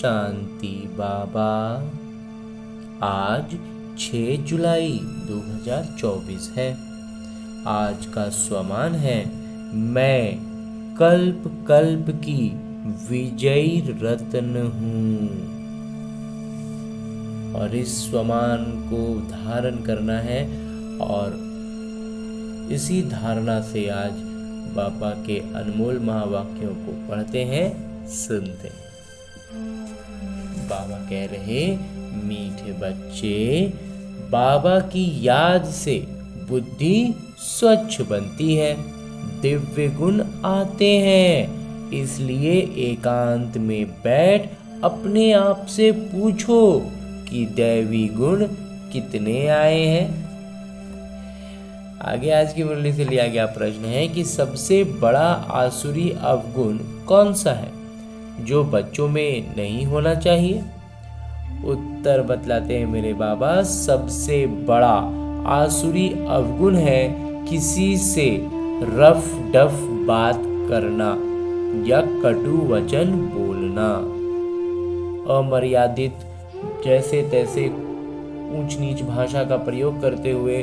शांति बाबा। आज 6 जुलाई 2024 है। आज का स्वमान है, मैं कल्प कल्प की विजयी रत्न हूँ। और इस स्वमान को धारण करना है और इसी धारणा से आज बाबा के अनमोल महावाक्यों को पढ़ते हैं, सुनते हैं। बाबा कह रहे, मीठे बच्चे, बाबा की याद से बुद्धि स्वच्छ बनती है, दिव्य गुण आते हैं। इसलिए एकांत में बैठ अपने आप से पूछो कि दैवी गुण कितने आए हैं। आगे आज की मुरली से लिया गया प्रश्न है कि सबसे बड़ा आसुरी अवगुण कौन सा है जो बच्चों में नहीं होना चाहिए। उत्तर बतलाते हैं मेरे बाबा, सबसे बड़ा आसुरी अवगुण है किसी से रफ डफ बात करना या कटु वचन बोलना, अमर्यादित जैसे तैसे ऊंच नीच भाषा का प्रयोग करते हुए,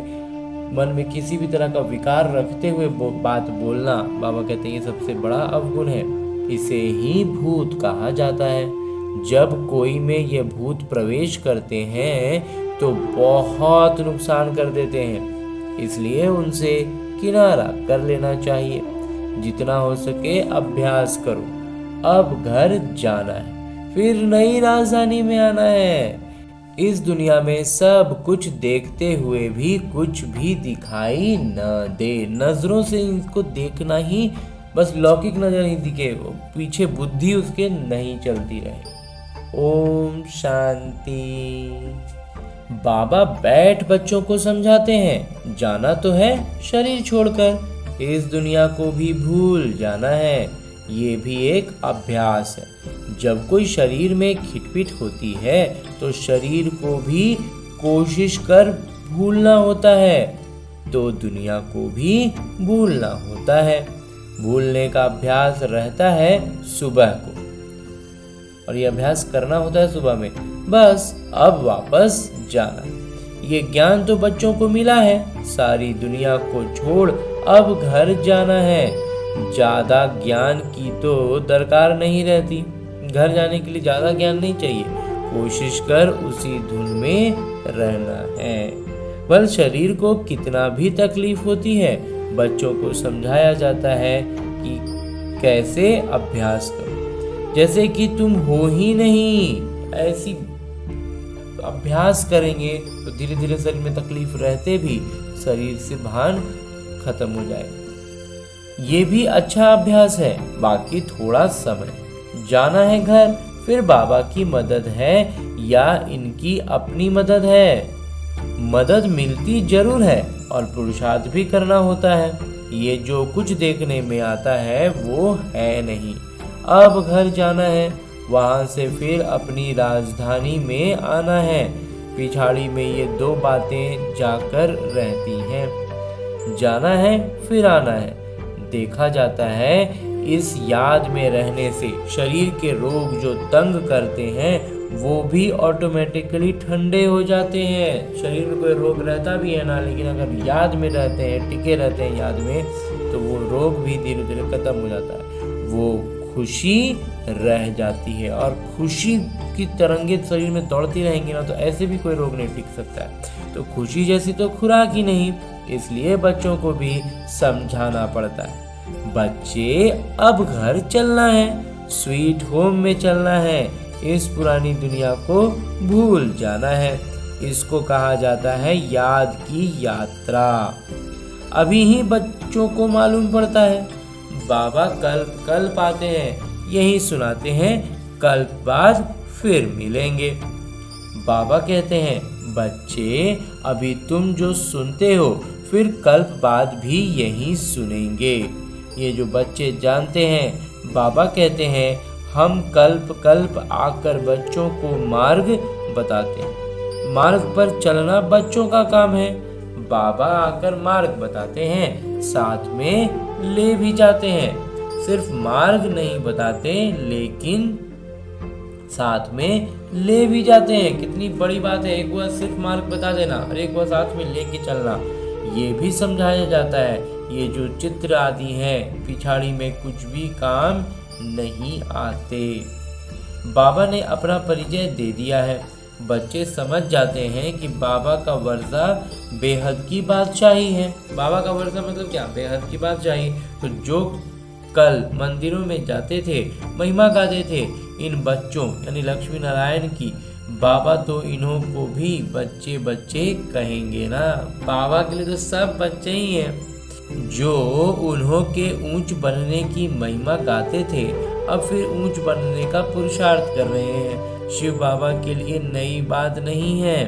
मन में किसी भी तरह का विकार रखते हुए बात बोलना। बाबा कहते हैं ये सबसे बड़ा अवगुण है। इसे ही भूत कहा जाता है। जब कोई में ये भूत प्रवेश करते हैं तो बहुत नुकसान कर देते हैं, इसलिए उनसे किनारा कर लेना चाहिए। जितना हो सके अभ्यास करो। अब घर जाना है, फिर नई राजधानी में आना है। इस दुनिया में सब कुछ देखते हुए भी कुछ भी दिखाई न दे। नजरों से इनको देखना ही बस लौकिक नजर ही दिखे, पीछे बुद्धि उसके नहीं चलती रहे। ओम शांति। बाबा बैठ बच्चों को समझाते हैं, जाना तो है शरीर छोड़कर, इस दुनिया को भी भूल जाना है। ये भी एक अभ्यास है। जब कोई शरीर में खिटपिट होती है तो शरीर को भी कोशिश कर भूलना होता है, तो दुनिया को भी भूलना होता है। भूलने का अभ्यास रहता है सुबह को, और ये अभ्यास करना होता है सुबह में। बस अब वापस जाना। ये ज्ञान तो बच्चों को मिला है, सारी दुनिया को छोड़ अब घर जाना है। ज्यादा ज्ञान की तो दरकार नहीं रहती, घर जाने के लिए ज्यादा ज्ञान नहीं चाहिए। कोशिश कर उसी धुन में रहना है। बल शरीर को कितना भी तकलीफ होती है, बच्चों को समझाया जाता है कि कैसे अभ्यास करो, जैसे कि तुम हो ही नहीं। ऐसी अभ्यास करेंगे तो धीरे धीरे शरीर में तकलीफ रहते भी शरीर से भान खत्म हो जाएगा। ये भी अच्छा अभ्यास है। बाकी थोड़ा समय जाना है घर, फिर बाबा की मदद है या इनकी अपनी मदद है। मदद मिलती जरूर है और पुरुषार्थ भी करना होता है। ये जो कुछ देखने में आता है वो है नहीं। अब घर जाना है, वहां से फिर अपनी राजधानी में आना है। पिछाड़ी में ये दो बातें जाकर रहती हैं, जाना है फिर आना है। देखा जाता है इस याद में रहने से शरीर के रोग जो तंग करते हैं वो भी ऑटोमेटिकली ठंडे हो जाते हैं। शरीर में कोई रोग रहता भी है ना, लेकिन अगर याद में रहते हैं, टिके रहते हैं याद में, तो वो रोग भी धीरे धीरे खत्म हो जाता है। वो खुशी रह जाती है, और खुशी की तरंगे शरीर में दौड़ती रहेंगी ना, तो ऐसे भी कोई रोग नहीं टिक सकता है। तो खुशी जैसी तो खुराक ही नहीं, इसलिए बच्चों को भी समझाना पड़ता है। बच्चे अब घर चलना है, स्वीट होम में चलना है। इस पुरानी दुनिया को भूल जाना है। इसको कहा जाता है याद की यात्रा। अभी ही बच्चों को मालूम पड़ता है। बाबा कल्प कल्प आते हैं, यही सुनाते हैं, कल्प बाद फिर मिलेंगे। बाबा कहते हैं, बच्चे अभी तुम जो सुनते हो फिर कल्प बाद भी यही सुनेंगे। ये जो बच्चे जानते हैं, बाबा कहते हैं हम कल्प कल्प आकर बच्चों को मार्ग बताते हैं। मार्ग पर चलना बच्चों का काम है। बाबा आकर मार्ग बताते हैं, साथ में ले भी जाते हैं। सिर्फ मार्ग नहीं बताते, लेकिन साथ में ले भी जाते हैं। कितनी बड़ी बात है, एक बार सिर्फ मार्ग बता देना और एक बार साथ में लेके चलना, ये भी समझाया जाता है। ये जो चित्र आदि हैं पिछाड़ी में कुछ भी काम नहीं आते। बाबा ने अपना परिचय दे दिया है। बच्चे समझ जाते हैं कि बाबा का वर्षा बेहद की बादशाही है। बाबा का वर्षा मतलब क्या, बेहद की बादशाही। तो जो कल मंदिरों में जाते थे, महिमा गाते थे इन बच्चों यानी लक्ष्मी नारायण की, बाबा तो इन्हों को भी बच्चे बच्चे कहेंगे ना। बाबा के लिए तो सब बच्चे ही हैं। जो उन्हों के ऊंच बनने की महिमा गाते थे, अब फिर ऊंच बनने का पुरुषार्थ कर रहे हैं। शिव बाबा के लिए नई बात नहीं है,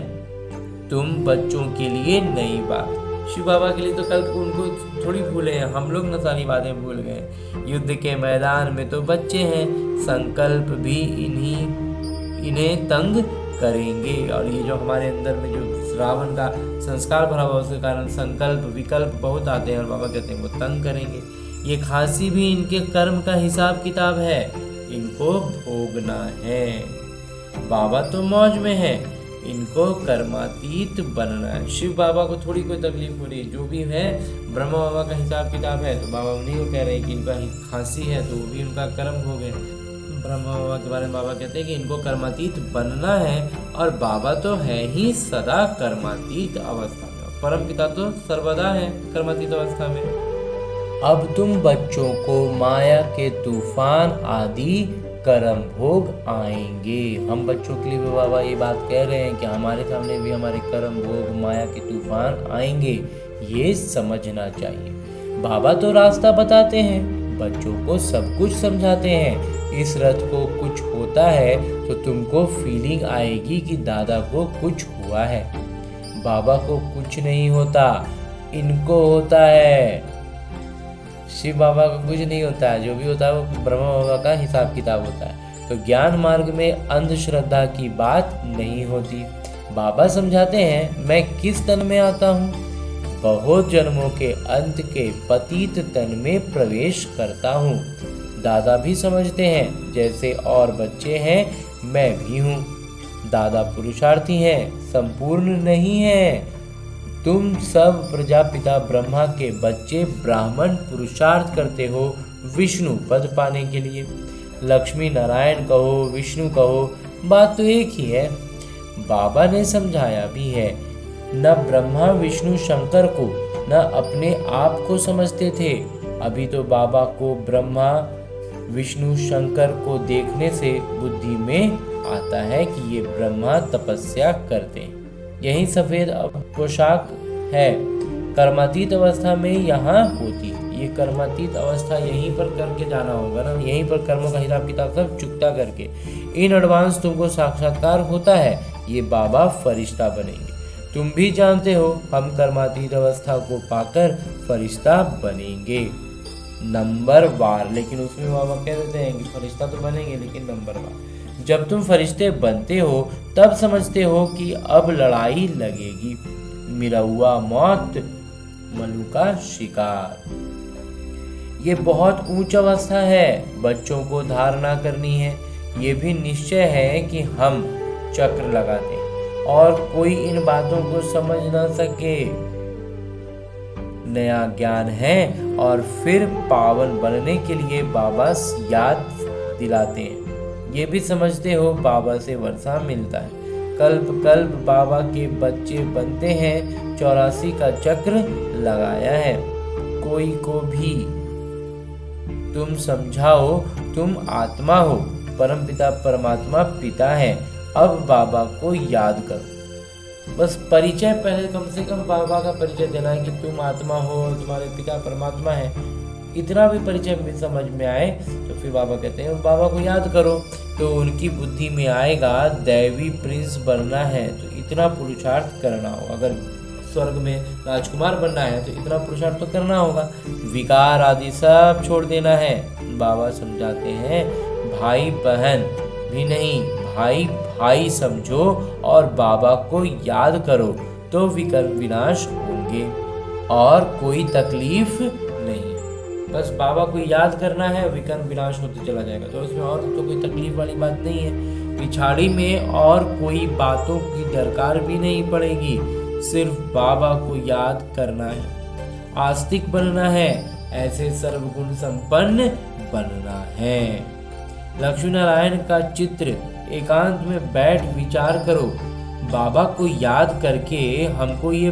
तुम बच्चों के लिए नई बात। शिव बाबा के लिए तो कल उनको थोड़ी भूले हैं, हम लोग न सारी बातें भूल गए। युद्ध के मैदान में तो बच्चे हैं, संकल्प भी इन्हें तंग करेंगे। और ये जो हमारे अंदर में जो रावण का संस्कार भरा हुआ, उसके कारण संकल्प विकल्प बहुत आते हैं और बाबा कहते हैं वो तंग करेंगे। ये खांसी भी इनके कर्म का हिसाब किताब है, इनको भोगना है। बाबा तो मौज में है, इनको कर्मातीत बनना है। शिव बाबा को थोड़ी कोई तकलीफ हो रही है, जो भी है ब्रह्मा बाबा का हिसाब किताब है। तो बाबा उन्हीं को कह रहे हैं कि इनका खांसी है तो वो भी उनका कर्म हो गए। ब्रह्मा बाबा के बारे में बाबा कहते हैं कि इनको कर्मातीत बनना है, और बाबा तो है ही सदा कर्मातीत अवस्था में, परम पिता तो सर्वदा है कर्मातीत अवस्था में। अब तुम बच्चों को माया के तूफान आदि कर्म भोग आएंगे। हम बच्चों के लिए भी बाबा ये बात कह रहे हैं कि हमारे सामने भी हमारे कर्म भोग माया के तूफान आएंगे, ये समझना चाहिए। बाबा तो रास्ता बताते हैं, बच्चों को सब कुछ समझाते हैं। इस रथ को कुछ होता है तो तुमको फीलिंग आएगी कि दादा को कुछ हुआ है। बाबा को कुछ नहीं होता, इनको होता है। शिव बाबा को कुछ नहीं होता है, जो भी होता है वो ब्रह्मा बाबा का हिसाब किताब होता है। तो ज्ञान मार्ग में अंधश्रद्धा की बात नहीं होती। बाबा समझाते हैं, मैं किस तन में आता हूँ, बहुत जन्मों के अंत के पतित तन में प्रवेश करता हूँ। दादा भी समझते हैं, जैसे और बच्चे हैं मैं भी हूँ। दादा पुरुषार्थी हैं, संपूर्ण नहीं हैं। तुम सब प्रजापिता ब्रह्मा के बच्चे ब्राह्मण पुरुषार्थ करते हो विष्णु पद पाने के लिए। लक्ष्मी नारायण कहो, विष्णु कहो, बात तो एक ही है। बाबा ने समझाया भी है, न ब्रह्मा विष्णु शंकर को न अपने आप को समझते थे। अभी तो बाबा को ब्रह्मा विष्णु शंकर को देखने से बुद्धि में आता है कि ये ब्रह्मा तपस्या करते हैं। यही सफेद पोशाक है, कर्मातीत अवस्था में यहाँ होती। ये कर्मातीत अवस्था यहीं पर करके जाना होगा ना, यहीं पर कर्मों का हिसाब किताब सब चुकता करके इन एडवांस तुमको साक्षात्कार होता है, ये बाबा फरिश्ता बनेंगे। तुम भी जानते हो हम कर्मातीत अवस्था को पाकर फरिश्ता बनेंगे नंबर वार। लेकिन उसमें बाबा कह देते हैं कि फरिश्ता तो बनेंगे लेकिन नंबर वार। जब तुम फरिश्ते बनते हो तब समझते हो कि अब लड़ाई लगेगी, मिरौआ मौत मनु का शिकार। ये बहुत ऊंच अवस्था है, बच्चों को धारणा करनी है। ये भी निश्चय है कि हम चक्र लगाते हैं और कोई इन बातों को समझ ना सके। नया ज्ञान है और फिर पावन बनने के लिए बाबा याद दिलाते हैं। ये भी समझते हो बाबा से वर्षा मिलता है, कल्प कल्प बाबा के बच्चे बनते हैं। 84 का चक्र लगाया है। कोई को भी तुम समझाओ तुम आत्मा हो, परमपिता परमात्मा पिता है। अब बाबा को याद करो। बस परिचय पहले कम से कम बाबा का परिचय देना है कि तुम आत्मा हो, तुम्हारे पिता परमात्मा है। इतना भी परिचय समझ में आए तो फिर बाबा कहते हैं बाबा को याद करो, तो उनकी बुद्धि में आएगा दैवी प्रिंस बनना है तो इतना पुरुषार्थ करना होगा। अगर स्वर्ग में राजकुमार बनना है तो इतना पुरुषार्थ तो करना होगा। विकार आदि सब छोड़ देना है। बाबा समझाते हैं भाई बहन भी नहीं, भाई भाई समझो और बाबा को याद करो तो विकर्म विनाश होंगे और कोई तकलीफ नहीं। बस बाबा को याद करना है, विकर्म विनाश होते चला जाएगा। तो इसमें और तो कोई तकलीफ वाली बात नहीं है। पिछाड़ी में और कोई बातों की दरकार भी नहीं पड़ेगी, सिर्फ बाबा को याद करना है, आस्तिक बनना है, ऐसे सर्वगुण संपन्न बनना है। लक्ष्मी नारायण का चित्र एकांत में बैठ विचार करो, बाबा को याद करके हमको ये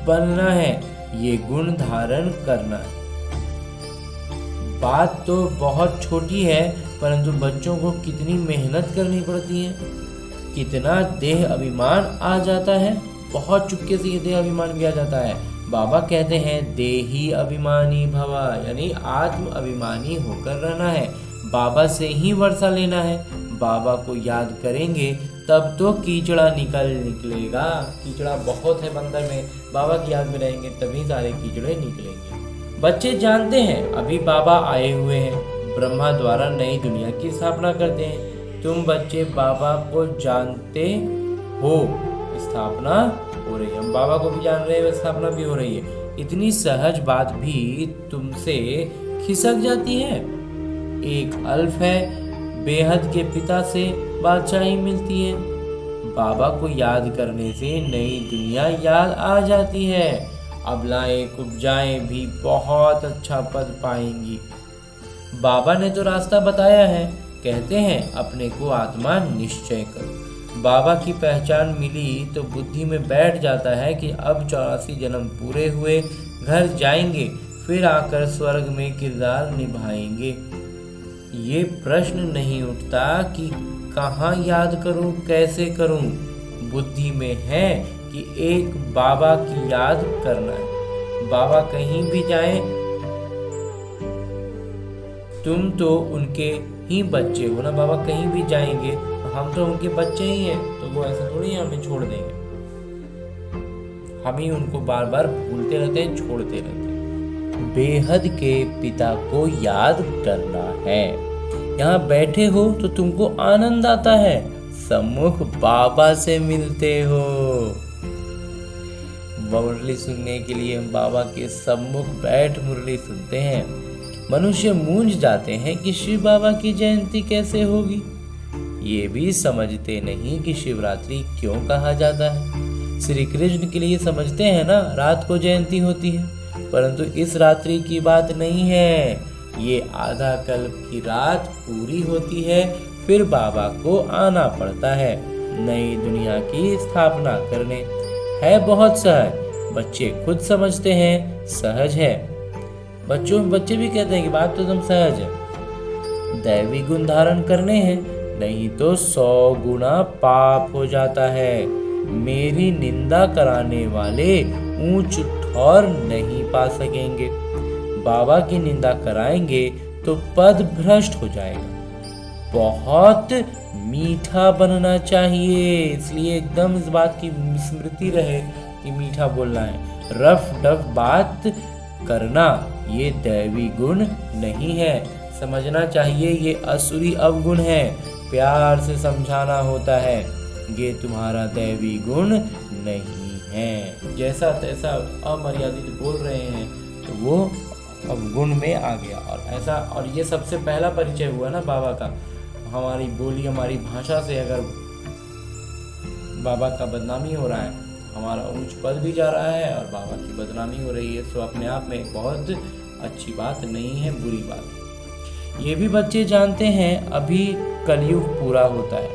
बनना है, ये गुण धारण करना है। बात तो बहुत छोटी है, परंतु बच्चों को कितनी मेहनत करनी पड़ती है, कितना देह अभिमान आ जाता है, बहुत चुपके से ये देह अभिमान भी आ जाता है। बाबा कहते हैं देही अभिमानी भवा, यानी आत्म अभिमानी होकर रहना है, बाबा से ही वर्षा लेना है। बाबा को याद करेंगे तब तो कीचड़ा निकलेगा। कीचड़ा बहुत है बंदर में, बाबा की याद में रहेंगे तभी सारे कीचड़े निकलेंगे। बच्चे जानते हैं अभी बाबा आए हुए हैं, ब्रह्मा द्वारा नई दुनिया की स्थापना करते हैं। तुम बच्चे बाबा को जानते हो, स्थापना हो रही है, हम बाबा को भी जान रहे हैं, स्थापना भी हो रही है। इतनी सहज बात भी तुमसे खिसक जाती है। एक अल्फ है, बेहद के पिता से बादशाही मिलती है। बाबा को याद करने से नई दुनिया याद आ जाती है। अबलाएं कुब्जाएं भी बहुत अच्छा पद पाएंगी। बाबा ने तो रास्ता बताया है, कहते हैं अपने को आत्मा निश्चय करो। बाबा की पहचान मिली तो बुद्धि में बैठ जाता है कि अब 84 जन्म पूरे हुए, घर जाएंगे, फिर आकर स्वर्ग में किरदार निभाएंगे। ये प्रश्न नहीं उठता कि कहाँ याद करूं, कैसे करूं। बुद्धि में है कि एक बाबा की याद करना है। बाबा कहीं भी जाएं, तुम तो उनके ही बच्चे हो ना, बाबा कहीं भी जाएंगे हम तो उनके बच्चे ही हैं, तो वो ऐसे थोड़ी हमें छोड़ देंगे। हम ही उनको बार बार भूलते रहते हैं, छोड़ते रहते हैं। बेहद के पिता को याद करना है। यहाँ बैठे हो तो तुमको आनंद आता है, सम्मुख बाबा से मिलते हो। मुरली सुनने के लिए हम बाबा के सम्मुख बैठ मुरली सुनते हैं। मनुष्य मूंझ जाते हैं कि शिव बाबा की जयंती कैसे होगी। ये भी समझते नहीं कि शिवरात्रि क्यों कहा जाता है। श्री कृष्ण के लिए समझते हैं ना, रात को जयंती होती है, परंतु इस रात्रि की बात नहीं है। ये आधा कल्प की रात पूरी होती है, फिर बाबा को आना पड़ता है नई दुनिया की स्थापना करने। है बहुत सहज, बच्चे खुद समझते हैं सहज है। बच्चे भी कहते हैं कि बात तो एकदम सहज है। दैवी गुण धारण करने हैं, नहीं तो 100 गुना पाप हो जाता है। मेरी निंदा कराने वाले ऊंच ठौर नहीं पा सकेंगे। बाबा की निंदा कराएंगे तो पद भ्रष्ट हो जाएगा। बहुत मीठा बनना चाहिए, इसलिए एकदम इस बात की स्मृति रहे कि मीठा बोलना है। रफ डफ बात करना ये दैवी गुण नहीं है, समझना चाहिए ये असुरी अवगुण है। प्यार से समझाना होता है, ये तुम्हारा दैवी गुण नहीं है। जैसा तैसा अमर्यादित बोल रहे हैं तो वो अवगुण में आ गया। और ऐसा, और ये सबसे पहला परिचय हुआ ना बाबा का। हमारी बोली, हमारी भाषा से अगर बाबा का बदनामी हो रहा है, हमारा ऊंच पद भी जा रहा है और बाबा की बदनामी हो रही है, तो अपने आप में एक बहुत अच्छी बात नहीं है, बुरी बात है। ये भी बच्चे जानते हैं अभी कलयुग पूरा होता है,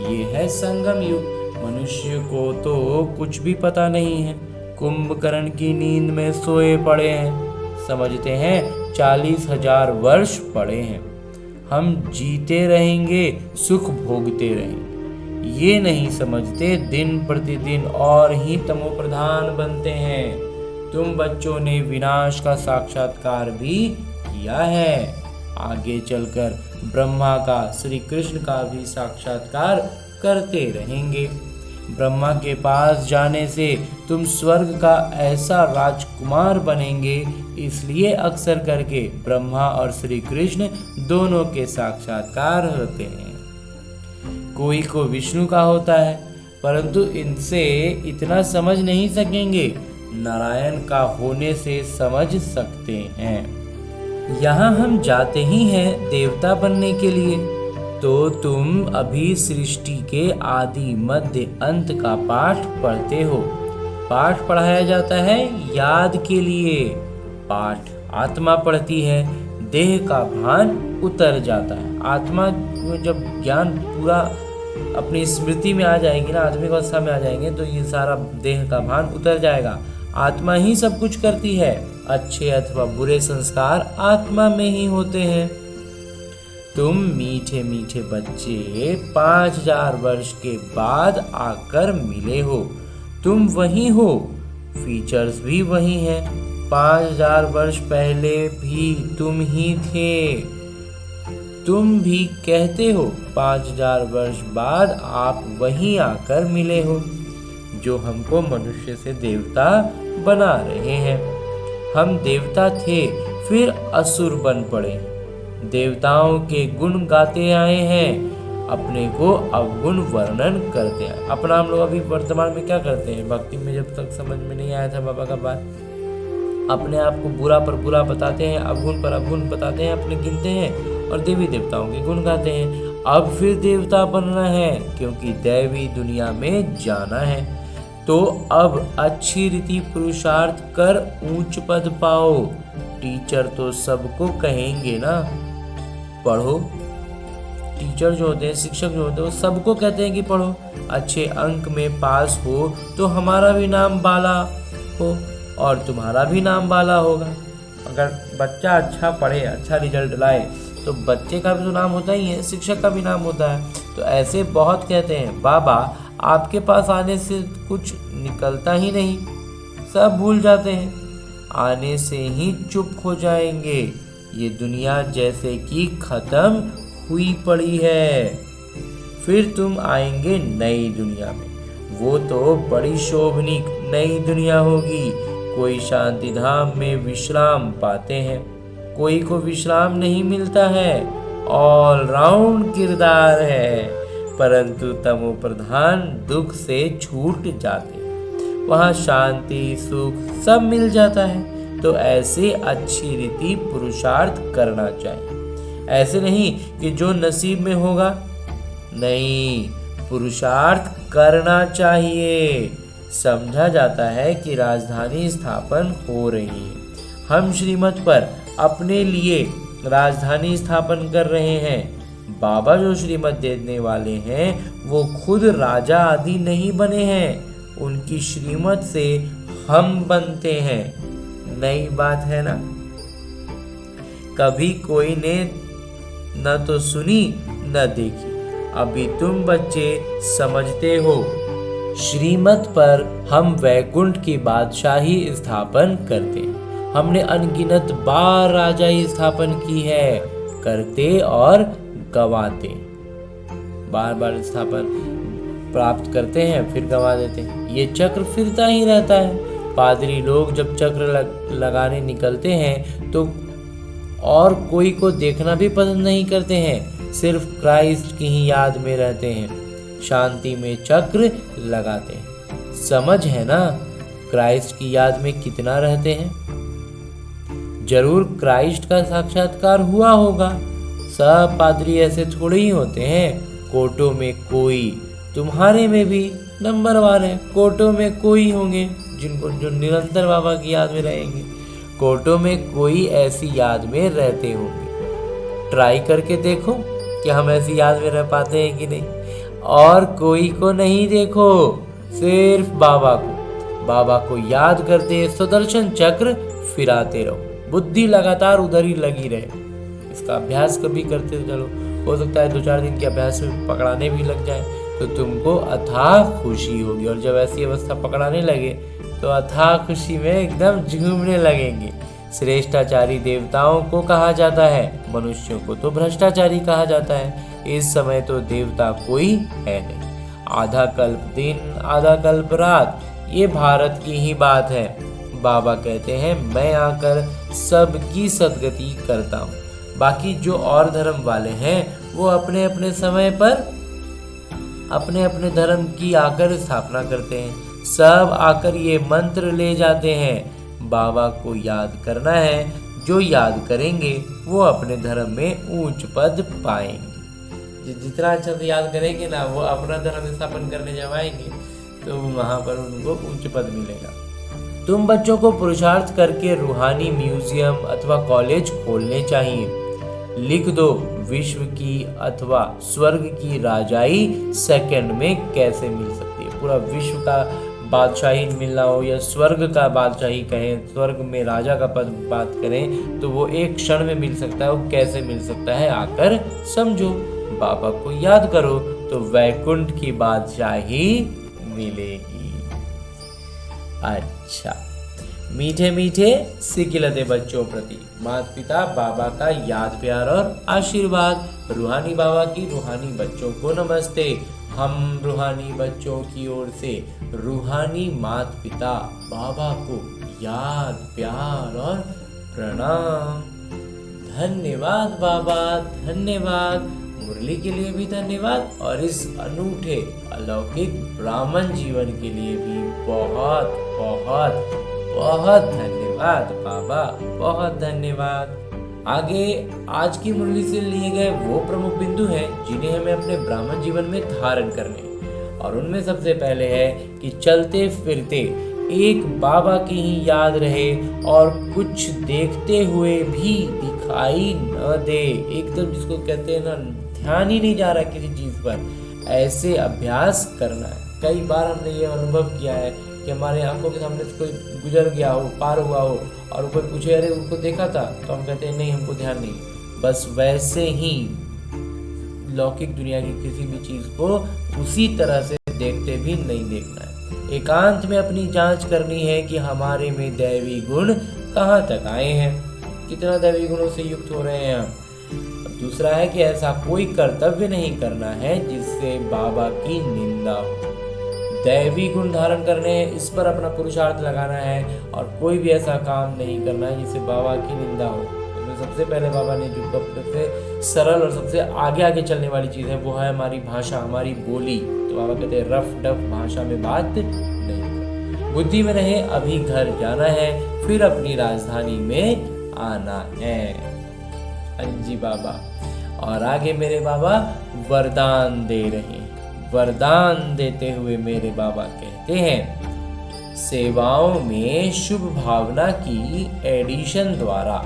ये है संगम युग। मनुष्य को तो कुछ भी पता नहीं है, कुंभकर्ण की नींद में सोए पड़े हैं। समझते हैं 40,000 वर्ष पड़े हैं, हम जीते रहेंगे, सुख भोगते रहेंगे। ये नहीं समझते दिन प्रतिदिन और ही तमोप्रधान बनते हैं। तुम बच्चों ने विनाश का साक्षात्कार भी किया है, आगे चलकर ब्रह्मा का, श्री कृष्ण का भी साक्षात्कार करते रहेंगे। ब्रह्मा के पास जाने से तुम स्वर्ग का ऐसा राजकुमार बनेंगे, इसलिए अक्सर करके ब्रह्मा और श्री कृष्ण दोनों के साक्षात्कार होते हैं। कोई को विष्णु का होता है, परंतु इनसे इतना समझ नहीं सकेंगे, नारायण का होने से समझ सकते हैं। यहाँ हम जाते ही हैं देवता बनने के लिए, तो तुम अभी सृष्टि के आदि मध्य अंत का पाठ पढ़ते हो। पाठ पढ़ाया जाता है याद के लिए। पाठ आत्मा पढ़ती है, देह का भान उतर जाता है। आत्मा जब ज्ञान पूरा अपनी स्मृति में आ जाएगी ना, आत्मिक अवस्था में आ जाएंगे, तो ये सारा देह का भान उतर जाएगा। आत्मा ही सब कुछ करती है। अच्छे अथवा बुरे संस्कार आत्मा में ही होते हैं। तुम मीठे मीठे बच्चे 5000 वर्ष के बाद आकर मिले हो। तुम वही हो, फीचर्स भी वही हैं। 5000 वर्ष पहले भी तुम ही थे। तुम भी कहते हो 5000 वर्ष बाद आप वहीं आकर मिले हो, जो हमको मनुष्य से देवता बना रहे हैं। हम देवता थे, फिर असुर बन पड़े। देवताओं के गुण गाते आए हैं, अपने को अवगुण वर्णन करते हैं। अपना हम लोग अभी वर्तमान में क्या करते हैं? भक्ति में जब तक समझ में नहीं आया था बाबा का बात, अपने आप को बुरा पर बुरा बताते हैं, अवगुण पर अवगुण बताते हैं, अपने गिनते हैं और देवी देवताओं के गुण गाते हैं। अब फिर देवता बनना है, क्योंकि दैवी दुनिया में जाना है। तो अब अच्छी रीति पुरुषार्थ कर ऊंच पद पाओ। टीचर तो सबको कहेंगे ना, पढ़ो। टीचर जो होते हैं, शिक्षक जो होते हैं, वो सबको कहते हैं कि पढ़ो। अच्छे अंक में पास हो तो हमारा भी नाम बाला हो और तुम्हारा भी नाम बाला होगा। अगर बच्चा अच्छा पढ़े, अच्छा रिजल्ट लाए, तो बच्चे का भी तो नाम होता ही है, शिक्षक का भी नाम होता है। तो ऐसे बहुत कहते हैं, बाबा आपके पास आने से कुछ निकलता ही नहीं, सब भूल जाते हैं, आने से ही चुप हो जाएंगे। ये दुनिया जैसे कि खत्म हुई पड़ी है। फिर तुम आएंगे नई दुनिया में, वो तो बड़ी शोभनीक नई दुनिया होगी। कोई शांति धाम में विश्राम पाते हैं, कोई को विश्राम नहीं मिलता है। ऑल राउंड किरदार है, परंतु तमो प्रधान दुख से छूट जाते। वहाँ शांति सुख सब मिल जाता है। तो ऐसे अच्छी रीति पुरुषार्थ करना चाहिए। ऐसे नहीं कि जो नसीब में होगा, नहीं, पुरुषार्थ करना चाहिए। समझा जाता है कि राजधानी स्थापन हो रही है। हम श्रीमत पर अपने लिए राजधानी स्थापन कर रहे हैं। बाबा जो श्रीमत देने वाले हैं, वो खुद राजा आदि नहीं बने हैं, उनकी श्रीमत से हम बनते हैं। नई बात है ना? कभी कोई ने न तो सुनी न देखी। अभी तुम बच्चे समझते हो। श्रीमत पर हम वैकुंठ की बादशाही स्थापन करते हैं। हमने अनगिनत बार राजाई स्थापन की है, करते और गवाते। बार बार स्थापन प्राप्त करते हैं, फिर गवा देते हैं। ये चक्र फिरता ही रहता है। पादरी लोग जब चक्र लगाने निकलते हैं तो और कोई को देखना भी पसंद नहीं करते हैं, सिर्फ क्राइस्ट की ही याद में रहते हैं, शांति में चक्र लगाते हैं। समझ है ना? क्राइस्ट की याद में कितना रहते हैं। जरूर क्राइस्ट का साक्षात्कार हुआ होगा। सब पादरी ऐसे थोड़े ही होते हैं। कोटों में कोई, तुम्हारे में भी नंबरवार है, कोटों में कोई होंगे जो निरंतर बाबा की याद में रहेंगे। कोटों में कोई ऐसी याद में रहते होंगे। ट्राई करके देखो कि हम ऐसी याद में रह पाते हैं कि नहीं। और कोई को नहीं देखो, सिर्फ बाबा को। बाबा को याद करते सुदर्शन चक्र फिराते रहो। बुद्धि लगातार उधर ही लगी रहे। इसका अभ्यास कभी करते चलो। हो सकता है 2-4 दिन के अभ्यास में पकड़ाने भी लग जाए तो तुमको अथाह खुशी होगी। और जब ऐसी अवस्था पकड़ाने लगे तो अथाह खुशी में एकदम झूमने लगेंगे। श्रेष्ठाचारी देवताओं को कहा जाता है, मनुष्यों को तो भ्रष्टाचारी कहा जाता है। इस समय तो देवता कोई है नहीं। आधा कल्प दिन, आधा कल्प रात, ये भारत की ही बात है। बाबा कहते हैं, मैं आकर सबकी सदगति करता हूँ। बाकी जो और धर्म वाले हैं वो अपने अपने समय पर अपने अपने धर्म की आकर स्थापना करते हैं। सब आकर ये मंत्र ले जाते हैं, बाबा को याद करना है। जो याद करेंगे वो अपने धर्म में ऊंच पद पाएंगे। जितना अच्छा से याद करेंगे ना, वो अपना धर्म स्थापन करने जब आएंगे तो वहाँ पर उनको उच्च पद मिलेगा। तुम बच्चों को पुरुषार्थ करके रूहानी म्यूजियम अथवा कॉलेज खोलने चाहिए। लिख दो, विश्व की अथवा स्वर्ग की राजाई सेकंड में कैसे मिल सकती है। पूरा विश्व का बादशाही मिलना हो या स्वर्ग का बादशाही कहें, स्वर्ग में राजा का पद बात करें, तो वो एक क्षण में मिल सकता है। वो कैसे मिल सकता है, आकर समझो। बाबा को याद करो तो वैकुंठ की बादशाही मिलेगी। अच्छा, मीठे मीठे सिकिलते बच्चों प्रति माता पिता बाबा का याद प्यार और आशीर्वाद। रूहानी बाबा की रूहानी बच्चों को नमस्ते। हम रूहानी बच्चों की ओर से रूहानी माता पिता बाबा को याद प्यार और प्रणाम। धन्यवाद बाबा, धन्यवाद। मुरली के लिए भी धन्यवाद और इस अनूठे अलौकिक ब्राह्मण जीवन के लिए भी बहुत बहुत बहुत धन्यवाद बाबा, बहुत धन्यवाद। आगे आज की मुरली से लिए गए वो प्रमुख बिंदु हैं जिन्हें हमें अपने ब्राह्मण जीवन में धारण करने, और उनमें सबसे पहले है कि चलते फिरते एक बाबा की ही याद रहे और कुछ देखते हुए भी दिखाई न दे। एकदम जिसको कहते हैं ना, ध्यान ही नहीं जा रहा किसी चीज पर, ऐसे अभ्यास करना है। कई बार हमने ये अनुभव किया है कि हमारे आंखों के सामने से कोई गुजर गया हो, पार हुआ हो, और कोई पूछे अरे उनको देखा था, तो हम कहते हैं नहीं, हमको ध्यान नहीं। बस वैसे ही लौकिक दुनिया की किसी भी चीज को उसी तरह से देखते भी नहीं देखना है। एकांत में अपनी जांच करनी है कि हमारे में दैवी गुण कहाँ तक आए हैं, कितना दैवी गुणों से युक्त हो रहे हैं हम। दूसरा है कि ऐसा कोई कर्तव्य नहीं करना है जिससे बाबा की निंदा हो। दैवी गुण धारण करने हैं, इस पर अपना पुरुषार्थ लगाना है, और कोई भी ऐसा काम नहीं करना है जिससे बाबा की निंदा हो। तो सबसे पहले बाबा ने जो सबसे सरल और सबसे आगे आगे चलने वाली चीज़ है वो है हमारी भाषा, हमारी बोली। तो बाबा कहते हैं रफ डफ भाषा में बात नहीं, बुद्धि में रहे, अभी घर जाना है, फिर अपनी राजधानी में आना है। अंजी बाबा। और आगे मेरे बाबा वरदान दे रहे हैं। वरदान देते हुए मेरे बाबा कहते हैं, सेवाओं में शुभ भावना की एडिशन द्वारा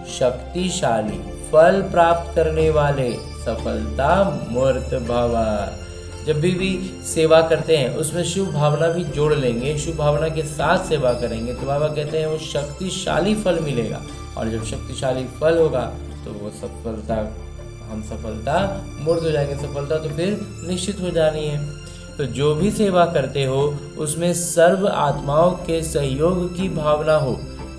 शक्तिशाली फल प्राप्त करने वाले सफलता मूर्त भव। जब भी सेवा करते हैं उसमें शुभ भावना भी जोड़ लेंगे, शुभ भावना के साथ सेवा करेंगे तो बाबा कहते हैं वो शक्तिशाली फल मिलेगा, और जब शक्तिशाली फल होगा तो वो सफलता, हम सफलता मूर्त हो जाएंगे। सफलता तो फिर निश्चित हो जानी है। तो जो भी सेवा करते हो उसमें सर्व आत्माओं के सहयोग की भावना हो,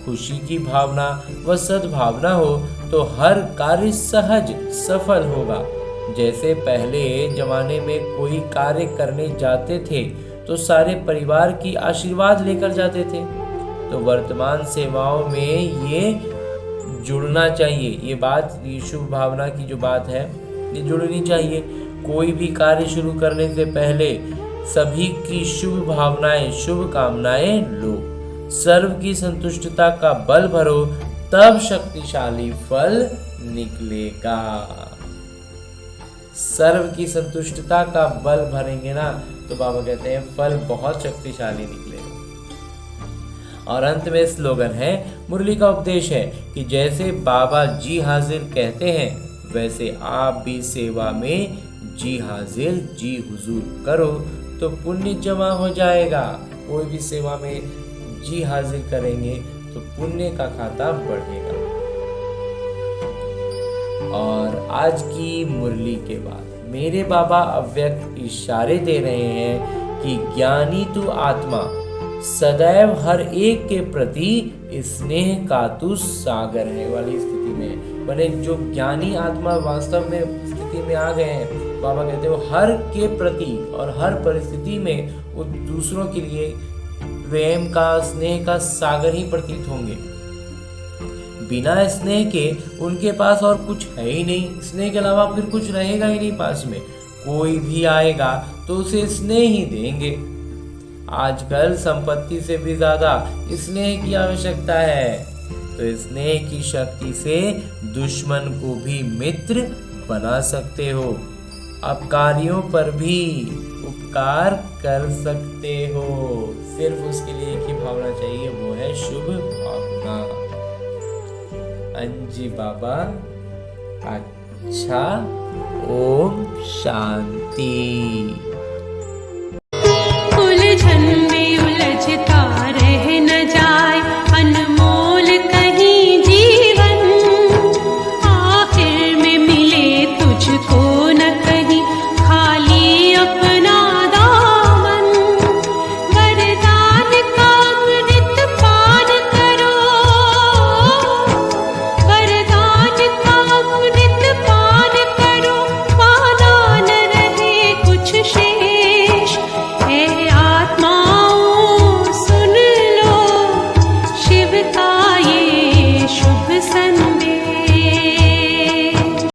खुशी की भावना व सद्भावना हो, तो हर कार्य सहज सफल होगा। जैसे पहले जमाने में कोई कार्य करने जाते थे तो सारे परिवार की आशीर्वाद लेकर जाते थे, तो वर्तमान सेवाओं में ये जुड़ना चाहिए। ये बात, ये शुभ भावना की जो बात है ये जुड़नी चाहिए। कोई भी कार्य शुरू करने से पहले सभी की शुभ भावनाएं, शुभ कामनाएं लो, सर्व की संतुष्टता का बल भरो, तब शक्तिशाली फल निकलेगा। सर्व की संतुष्टता का बल भरेंगे ना तो बाबा कहते हैं फल बहुत शक्तिशाली निकलेगा। और अंत में स्लोगन है, मुरली का उपदेश है कि जैसे बाबा जी हाजिर कहते हैं वैसे आप भी सेवा में जी हाजिर जी हुजूर करो तो पुण्य जमा हो जाएगा। कोई भी सेवा में जी हाजिर करेंगे तो पुण्य का खाता बढ़ेगा। और आज की मुरली के बाद मेरे बाबा अव्यक्त इशारे दे रहे हैं कि ज्ञानी तू आत्मा सदैव हर एक के प्रति स्नेह का तू सागर है वाली स्थिति में, मैंने जो ज्ञानी आत्मा वास्तव में स्थिति में आ गए हैं, बाबा कहते हैं वो हर के प्रति और हर परिस्थिति में वो दूसरों के लिए प्रेम का, स्नेह का सागर ही प्रतीत होंगे। बिना स्नेह के उनके पास और कुछ है ही नहीं, स्नेह के अलावा फिर कुछ रहेगा ही नहीं पास में। कोई भी आएगा तो उसे स्नेह ही देंगे। आजकल संपत्ति से भी ज्यादा स्नेह की आवश्यकता है, तो स्नेह की शक्ति से दुश्मन को भी मित्र बना सकते हो। अपकारियों पर भी उपकार कर सकते हो। सिर्फ उसके लिए एक ही भावना चाहिए, वो है शुभ भावना। अंजी बाबा अच्छा, ओम शांति।